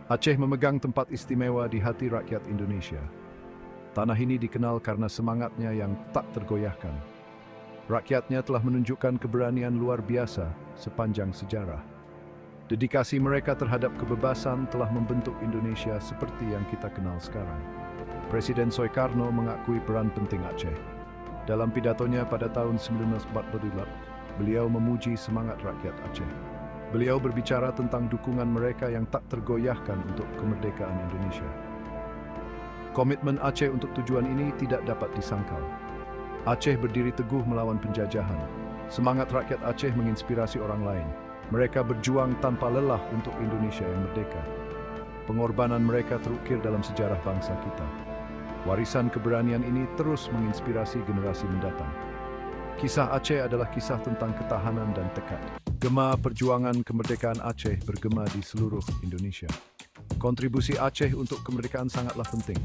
Aceh memegang tempat istimewa di hati rakyat Indonesia. Tanah ini dikenal karena semangatnya yang tak tergoyahkan. Rakyatnya telah menunjukkan keberanian luar biasa sepanjang sejarah. Dedikasi mereka terhadap kebebasan telah membentuk Indonesia seperti yang kita kenal sekarang. Presiden Soekarno mengakui peran penting Aceh. Dalam pidatonya pada tahun 1948, beliau memuji semangat rakyat Aceh. Beliau berbicara tentang dukungan mereka yang tak tergoyahkan untuk kemerdekaan Indonesia. Komitmen Aceh untuk tujuan ini tidak dapat disangkal. Aceh berdiri teguh melawan penjajahan. Semangat rakyat Aceh menginspirasi orang lain. Mereka berjuang tanpa lelah untuk Indonesia yang merdeka. Pengorbanan mereka terukir dalam sejarah bangsa kita. Warisan keberanian ini terus menginspirasi generasi mendatang. Kisah Aceh adalah kisah tentang ketahanan dan tekad. Gema perjuangan kemerdekaan Aceh bergema di seluruh Indonesia. Kontribusi Aceh untuk kemerdekaan sangatlah penting.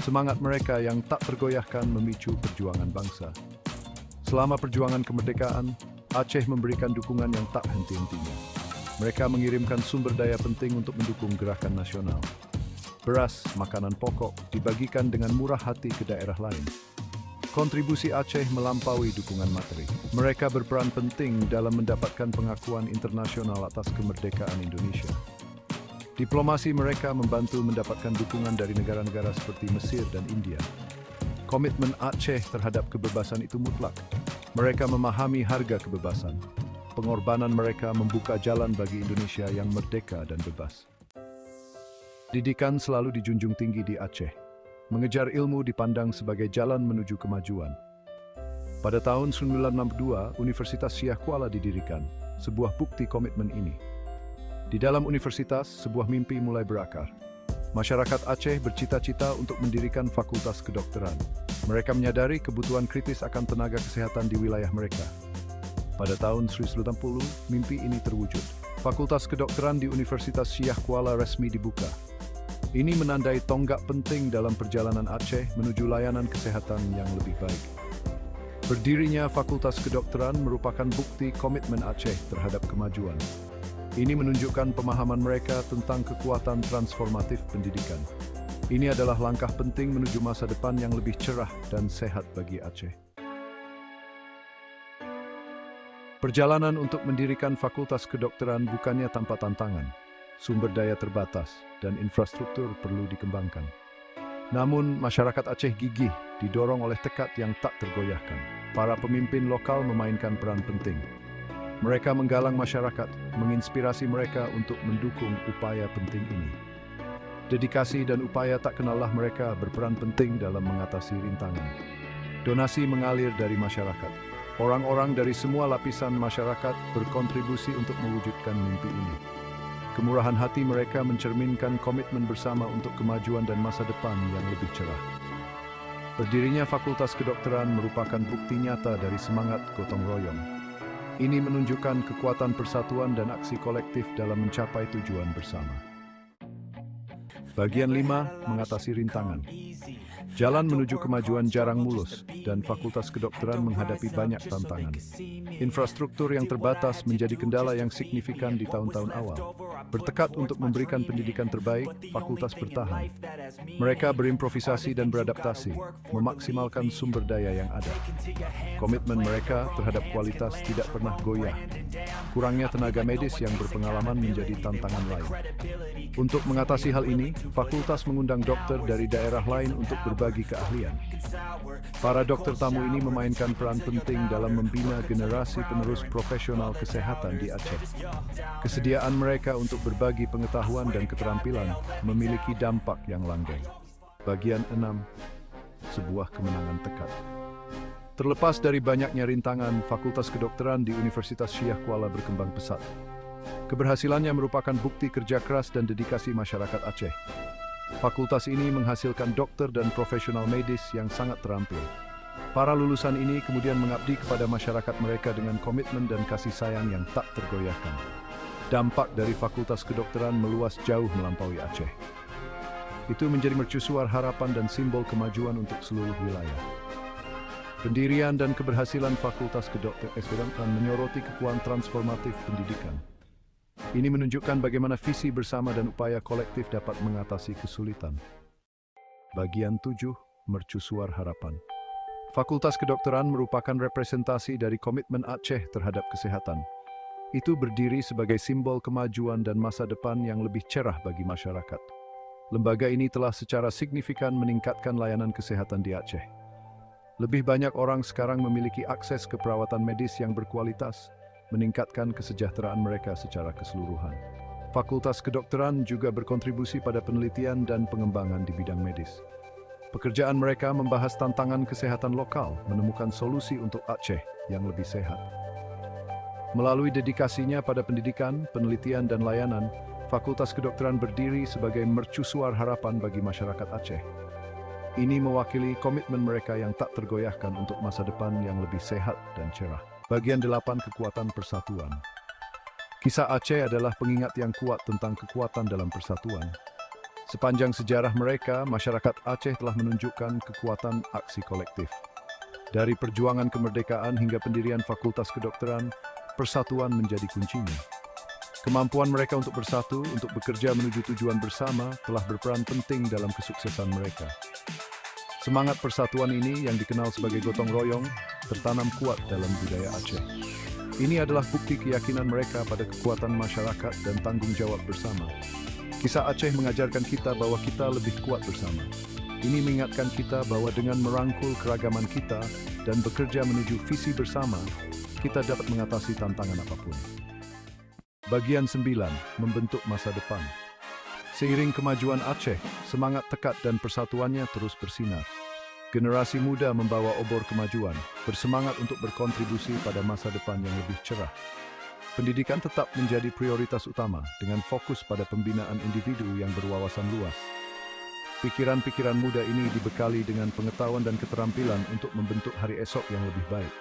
Semangat mereka yang tak tergoyahkan memicu perjuangan bangsa. Selama perjuangan kemerdekaan, Aceh memberikan dukungan yang tak henti-hentinya. Mereka mengirimkan sumber daya penting untuk mendukung gerakan nasional. Beras, makanan pokok, dibagikan dengan murah hati ke daerah lain. Kontribusi Aceh melampaui dukungan materi. Mereka berperan penting dalam mendapatkan pengakuan internasional atas kemerdekaan Indonesia. Diplomasi mereka membantu mendapatkan dukungan dari negara-negara seperti Mesir dan India. Komitmen Aceh terhadap kebebasan itu mutlak. Mereka memahami harga kebebasan. Pengorbanan mereka membuka jalan bagi Indonesia yang merdeka dan bebas. Didikan selalu dijunjung tinggi di Aceh. Mengejar ilmu dipandang sebagai jalan menuju kemajuan. Pada tahun 1962, Universitas Syiah Kuala didirikan, sebuah bukti komitmen ini. Di dalam universitas, sebuah mimpi mulai berakar. Masyarakat Aceh bercita-cita untuk mendirikan fakultas kedokteran. Mereka menyadari kebutuhan kritis akan tenaga kesehatan di wilayah mereka. Pada tahun 1960, mimpi ini terwujud. Fakultas kedokteran di Universitas Syiah Kuala resmi dibuka. Ini menandai tonggak penting dalam perjalanan Aceh menuju layanan kesehatan yang lebih baik. Berdirinya Fakultas Kedokteran merupakan bukti komitmen Aceh terhadap kemajuan. Ini menunjukkan pemahaman mereka tentang kekuatan transformatif pendidikan. Ini adalah langkah penting menuju masa depan yang lebih cerah dan sehat bagi Aceh. Perjalanan untuk mendirikan Fakultas Kedokteran bukannya tanpa tantangan. Sumber daya terbatas dan infrastruktur perlu dikembangkan. Namun, masyarakat Aceh gigih, didorong oleh tekad yang tak tergoyahkan. Para pemimpin lokal memainkan peran penting. Mereka menggalang masyarakat, menginspirasi mereka untuk mendukung upaya penting ini. Dedikasi dan upaya tak kenallah mereka berperan penting dalam mengatasi rintangan. Donasi mengalir dari masyarakat. Orang-orang dari semua lapisan masyarakat berkontribusi untuk mewujudkan mimpi ini. Kemurahan hati mereka mencerminkan komitmen bersama untuk kemajuan dan masa depan yang lebih cerah. Berdirinya Fakultas Kedokteran merupakan bukti nyata dari semangat gotong royong. Ini menunjukkan kekuatan persatuan dan aksi kolektif dalam mencapai tujuan bersama. Bagian 5, mengatasi rintangan. Jalan menuju kemajuan jarang mulus, dan Fakultas Kedokteran menghadapi banyak tantangan. Infrastruktur yang terbatas menjadi kendala yang signifikan di tahun-tahun awal. Bertekad untuk memberikan pendidikan terbaik, fakultas bertahan. Mereka berimprovisasi dan beradaptasi, memaksimalkan sumber daya yang ada. Komitmen mereka terhadap kualitas tidak pernah goyah. Kurangnya tenaga medis yang berpengalaman menjadi tantangan lain. Untuk mengatasi hal ini, fakultas mengundang dokter dari daerah lain untuk berbagi keahlian. Para dokter tamu ini memainkan peran penting dalam membina generasi penerus profesional kesehatan di Aceh. Kesediaan mereka untuk berbagi pengetahuan dan keterampilan memiliki dampak yang langgeng. Bagian 6, sebuah kemenangan tekad. Terlepas dari banyaknya rintangan, Fakultas Kedokteran di Universitas Syiah Kuala berkembang pesat. Keberhasilannya merupakan bukti kerja keras dan dedikasi masyarakat Aceh. Fakultas ini menghasilkan dokter dan profesional medis yang sangat terampil. Para lulusan ini kemudian mengabdi kepada masyarakat mereka dengan komitmen dan kasih sayang yang tak tergoyahkan. Dampak dari Fakultas Kedokteran meluas jauh melampaui Aceh. Itu menjadi mercusuar harapan dan simbol kemajuan untuk seluruh wilayah. Pendirian dan keberhasilan Fakultas Kedokteran menyoroti kekuatan transformatif pendidikan. Ini menunjukkan bagaimana visi bersama dan upaya kolektif dapat mengatasi kesulitan. Bagian 7, Mercusuar Harapan. Fakultas Kedokteran merupakan representasi dari komitmen Aceh terhadap kesehatan. Itu berdiri sebagai simbol kemajuan dan masa depan yang lebih cerah bagi masyarakat. Lembaga ini telah secara signifikan meningkatkan layanan kesehatan di Aceh. Lebih banyak orang sekarang memiliki akses ke perawatan medis yang berkualitas, meningkatkan kesejahteraan mereka secara keseluruhan. Fakultas Kedokteran juga berkontribusi pada penelitian dan pengembangan di bidang medis. Pekerjaan mereka membahas tantangan kesehatan lokal, menemukan solusi untuk Aceh yang lebih sehat. Melalui dedikasinya pada pendidikan, penelitian, dan layanan, Fakultas Kedokteran berdiri sebagai mercusuar harapan bagi masyarakat Aceh. Ini mewakili komitmen mereka yang tak tergoyahkan untuk masa depan yang lebih sehat dan cerah. Bagian 8, Kekuatan Persatuan. Kisah Aceh adalah pengingat yang kuat tentang kekuatan dalam persatuan. Sepanjang sejarah mereka, masyarakat Aceh telah menunjukkan kekuatan aksi kolektif. Dari perjuangan kemerdekaan hingga pendirian Fakultas Kedokteran, persatuan menjadi kuncinya. Kemampuan mereka untuk bersatu, untuk bekerja menuju tujuan bersama, telah berperan penting dalam kesuksesan mereka. Semangat persatuan ini, yang dikenal sebagai gotong royong, tertanam kuat dalam budaya Aceh. Ini adalah bukti keyakinan mereka pada kekuatan masyarakat dan tanggung jawab bersama. Kisah Aceh mengajarkan kita bahwa kita lebih kuat bersama. Ini mengingatkan kita bahwa dengan merangkul keragaman kita dan bekerja menuju visi bersama, kita dapat mengatasi tantangan apapun. Bagian 9, Membentuk Masa Depan. Seiring kemajuan Aceh, semangat tekad dan persatuannya terus bersinar. Generasi muda membawa obor kemajuan, bersemangat untuk berkontribusi pada masa depan yang lebih cerah. Pendidikan tetap menjadi prioritas utama dengan fokus pada pembinaan individu yang berwawasan luas. Pikiran-pikiran muda ini dibekali dengan pengetahuan dan keterampilan untuk membentuk hari esok yang lebih baik.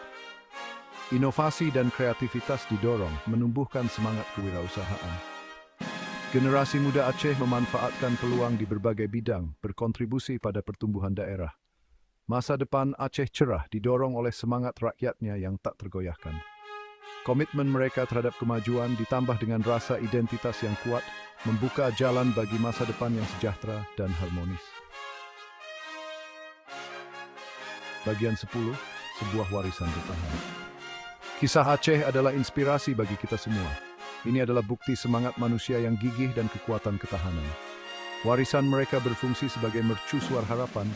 Inovasi dan kreativitas didorong, menumbuhkan semangat kewirausahaan. Generasi muda Aceh memanfaatkan peluang di berbagai bidang, berkontribusi pada pertumbuhan daerah. Masa depan Aceh cerah didorong oleh semangat rakyatnya yang tak tergoyahkan. Komitmen mereka terhadap kemajuan ditambah dengan rasa identitas yang kuat, membuka jalan bagi masa depan yang sejahtera dan harmonis. Bagian 10, Sebuah Warisan Bertahan. Kisah Aceh adalah inspirasi bagi kita semua. Ini adalah bukti semangat manusia yang gigih dan kekuatan ketahanan. Warisan mereka berfungsi sebagai mercusuar harapan,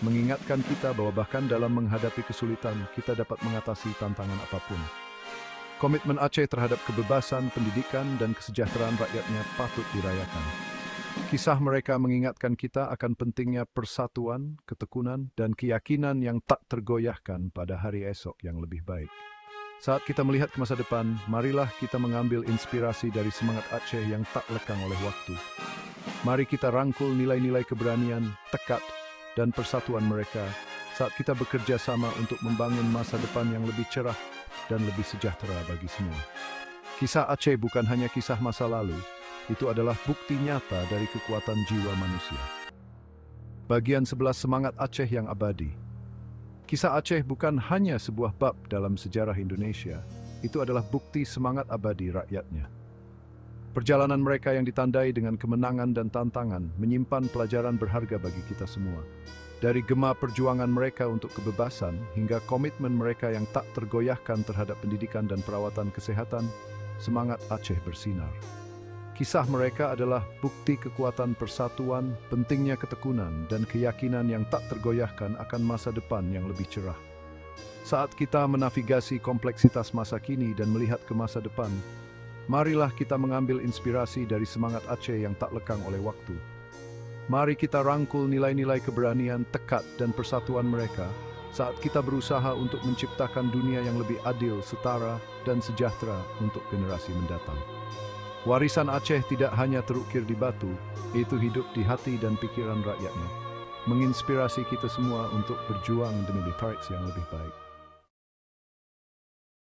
mengingatkan kita bahwa bahkan dalam menghadapi kesulitan, kita dapat mengatasi tantangan apapun. Komitmen Aceh terhadap kebebasan, pendidikan, dan kesejahteraan rakyatnya patut dirayakan. Kisah mereka mengingatkan kita akan pentingnya persatuan, ketekunan, dan keyakinan yang tak tergoyahkan pada hari esok yang lebih baik. Saat kita melihat ke masa depan, marilah kita mengambil inspirasi dari semangat Aceh yang tak lekang oleh waktu. Mari kita rangkul nilai-nilai keberanian, tekad, dan persatuan mereka saat kita bekerja sama untuk membangun masa depan yang lebih cerah dan lebih sejahtera bagi semua. Kisah Aceh bukan hanya kisah masa lalu, itu adalah bukti nyata dari kekuatan jiwa manusia. Bagian 11, Semangat Aceh yang Abadi. Kisah Aceh bukan hanya sebuah bab dalam sejarah Indonesia, itu adalah bukti semangat abadi rakyatnya. Perjalanan mereka yang ditandai dengan kemenangan dan tantangan menyimpan pelajaran berharga bagi kita semua. Dari gema perjuangan mereka untuk kebebasan hingga komitmen mereka yang tak tergoyahkan terhadap pendidikan dan perawatan kesehatan, semangat Aceh bersinar. Kisah mereka adalah bukti kekuatan persatuan, pentingnya ketekunan, dan keyakinan yang tak tergoyahkan akan masa depan yang lebih cerah. Saat kita menavigasi kompleksitas masa kini dan melihat ke masa depan, marilah kita mengambil inspirasi dari semangat Aceh yang tak lekang oleh waktu. Mari kita rangkul nilai-nilai keberanian, tekad, dan persatuan mereka saat kita berusaha untuk menciptakan dunia yang lebih adil, setara, dan sejahtera untuk generasi mendatang. Warisan Aceh tidak hanya terukir di batu, itu hidup di hati dan pikiran rakyatnya, menginspirasi kita semua untuk berjuang demi Paris yang lebih baik.